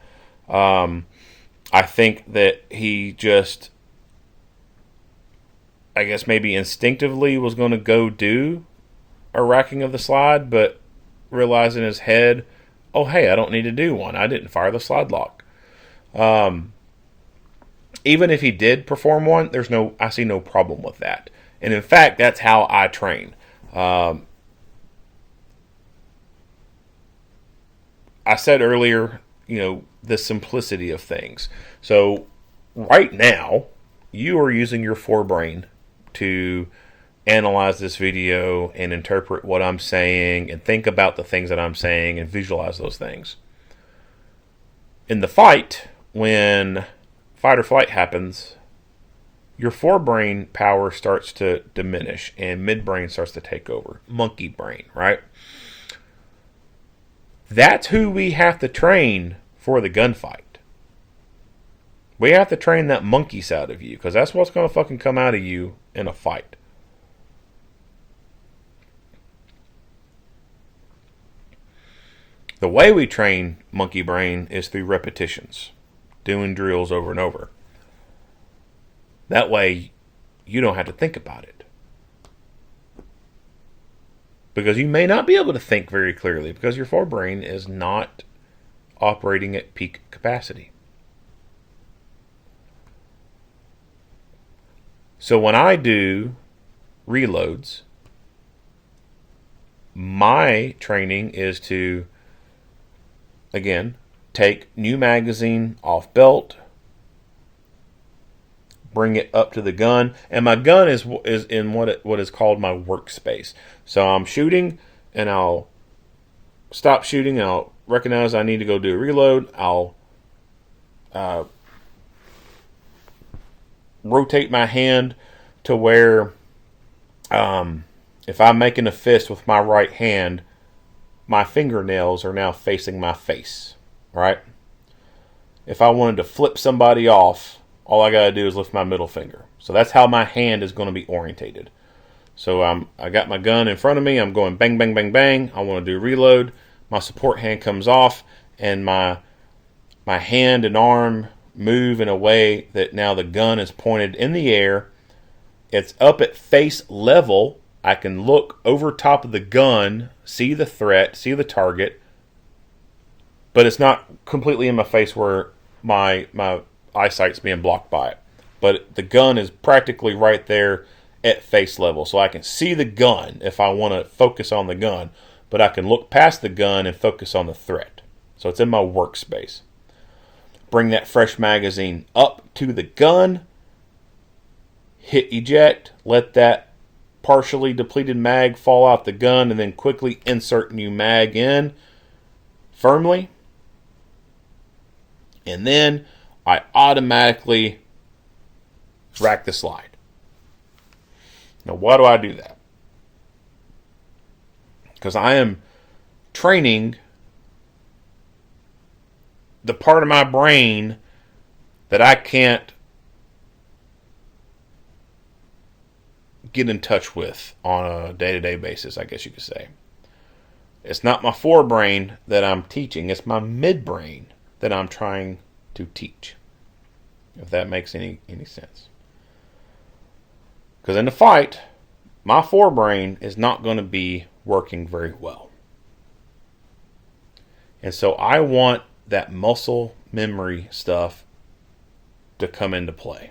I think that he just, I guess maybe instinctively was going to go do a racking of the slide, but realized in his head, oh, hey, I don't need to do one. I didn't fire the slide lock. Even if he did perform one, I see no problem with that. And in fact, that's how I train. I said earlier, the simplicity of things. So right now, you are using your forebrain to analyze this video and interpret what I'm saying and think about the things that I'm saying and visualize those things. In the fight, when fight or flight happens, your forebrain power starts to diminish and midbrain starts to take over. Monkey brain, right? That's who we have to train for the gunfight. We have to train that monkey side of you, because that's what's going to fucking come out of you in a fight. The way we train monkey brain is through repetitions. doing drills over and over. That way, you don't have to think about it. Because you may not be able to think very clearly because your forebrain is not operating at peak capacity. So when I do reloads, my training is to, again, take new magazine off belt, bring it up to the gun, and my gun is in what is called my workspace. So I'm shooting, and I'll stop shooting, and I'll recognize I need to go do a reload. I'll rotate my hand to where if I'm making a fist with my right hand, my fingernails are now facing my face, right? If I wanted to flip somebody off, all I got to do is lift my middle finger. So that's how my hand is going to be orientated. So I got my gun in front of me. I'm going bang, bang, bang, bang. I want to do reload. My support hand comes off, and my hand and arm move in a way that now the gun is pointed in the air. It's up at face level. I can look over top of the gun, see the threat, see the target, but it's not completely in my face where my eyesight's being blocked by it. But the gun is practically right there at face level. So I can see the gun if I want to focus on the gun, but I can look past the gun and focus on the threat. So it's in my workspace. Bring that fresh magazine up to the gun, hit eject, let that partially depleted mag fall out the gun, and then quickly insert new mag in firmly. And then I automatically rack the slide. Now, why do I do that? Because I am training the part of my brain that I can't get in touch with on a day-to-day basis, I guess you could say. It's not my forebrain that I'm teaching. It's my midbrain that I'm trying to teach, if that makes any sense. Because in the fight, my forebrain is not going to be working very well. And so I want that muscle memory stuff to come into play.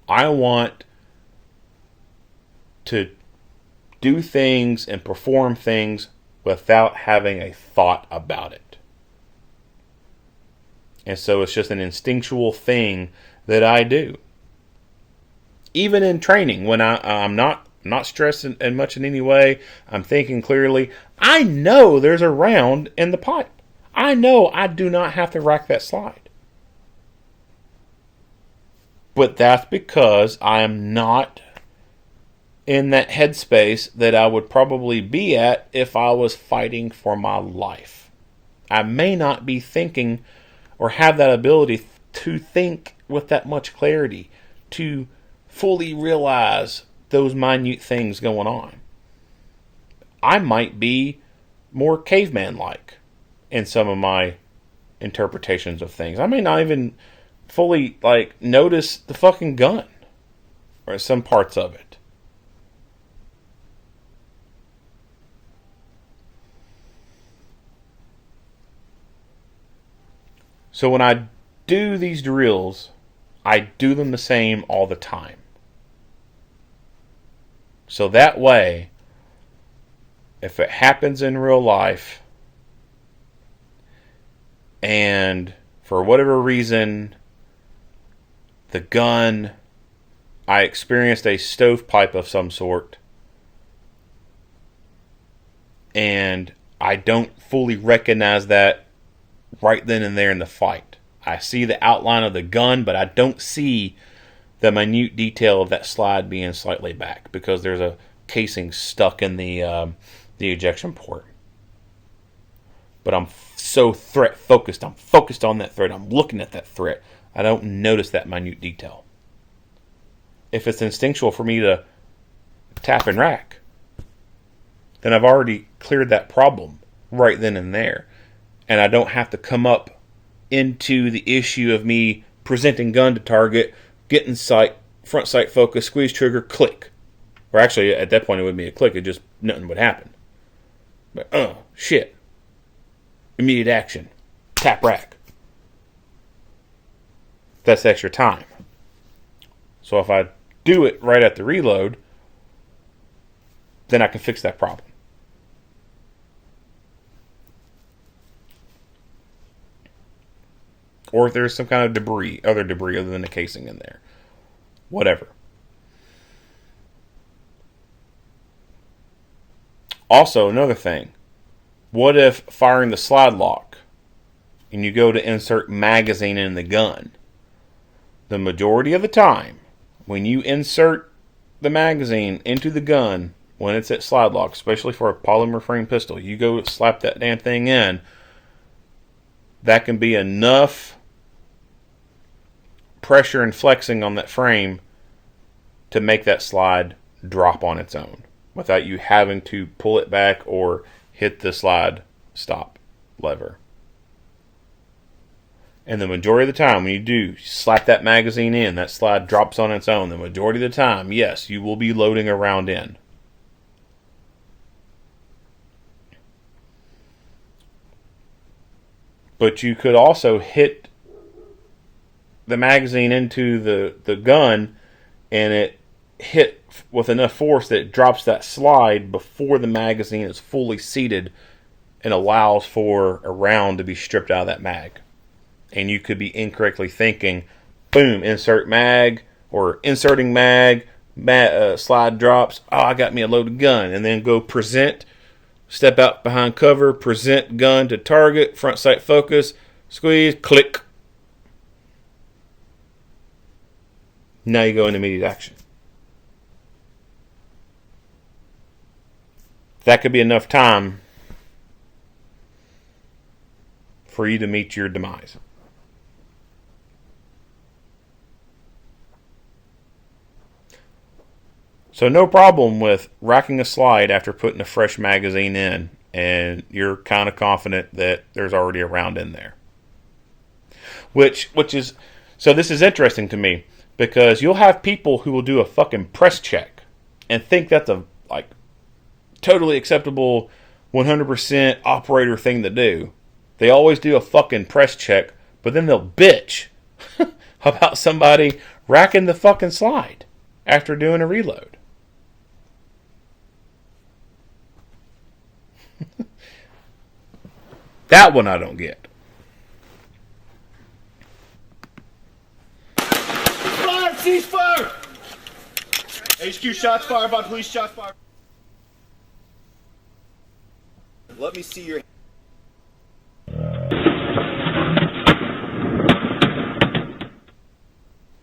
I want to do things and perform things without having a thought about it. And so it's just an instinctual thing that I do. Even in training, when I'm not stressed in much in any way, I'm thinking clearly, I know there's a round in the pipe. I know I do not have to rack that slide. But that's because I am not in that headspace that I would probably be at if I was fighting for my life. I may not be thinking or have that ability to think with that much clarity, to fully realize those minute things going on. I might be more caveman-like in some of my interpretations of things. I may not even fully notice the fucking gun or some parts of it. So when I do these drills, I do them the same all the time. So that way, if it happens in real life, and for whatever reason, the gun, I experienced a stovepipe of some sort, and I don't fully recognize that right then and there in the fight. I see the outline of the gun, but I don't see the minute detail of that slide being slightly back because there's a casing stuck in the ejection port. But I'm so threat focused. I'm focused on that threat. I'm looking at that threat. I don't notice that minute detail. If it's instinctual for me to tap and rack, then I've already cleared that problem right then and there. And I don't have to come up into the issue of me presenting gun to target, getting sight, front sight focus, squeeze trigger, click. Or actually, at that point, it wouldn't be a click. It just, nothing would happen. But, shit. Immediate action. Tap rack. That's extra time. So if I do it right at the reload, then I can fix that problem. Or if there's some kind of debris, other debris other than the casing in there. Whatever. Also, another thing. What if firing the slide lock and you go to insert magazine in the gun? The majority of the time, when you insert the magazine into the gun, when it's at slide lock, especially for a polymer frame pistol, you go slap that damn thing in, that can be enough pressure and flexing on that frame to make that slide drop on its own without you having to pull it back or hit the slide stop lever. And the majority of the time when you do slap that magazine in, that slide drops on its own. The majority of the time, yes, you will be loading a round in. But you could also hit the magazine into the gun and it hit with enough force that it drops that slide before the magazine is fully seated and allows for a round to be stripped out of that mag. And you could be incorrectly thinking, boom, insert mag, or inserting mag, slide drops, oh, I got me a loaded gun. And then go present, step out behind cover, present gun to target, front sight focus, squeeze, click. Now you go into immediate action. That could be enough time for you to meet your demise. So no problem with racking a slide after putting a fresh magazine in and you're kind of confident that there's already a round in there. Which is, so this is interesting to me because you'll have people who will do a fucking press check and think that's a totally acceptable 100% operator thing to do. They always do a fucking press check, but then they'll bitch about somebody racking the fucking slide after doing a reload. That one I don't get. Fire! Cease fire! HQ shots fired by police, shots fired. Let me see your...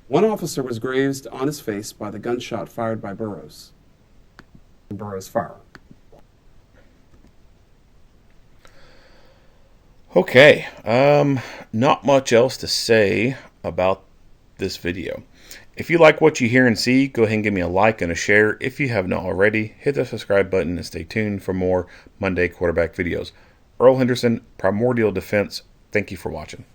One officer was grazed on his face by the gunshot fired by Burroughs. Burroughs fire. Okay, not much else to say about this video. If you like what you hear and see, go ahead and give me a like and a share. If you have not already, hit the subscribe button and stay tuned for more Monday quarterback videos. Earl Henderson, Primordial Defense, thank you for watching.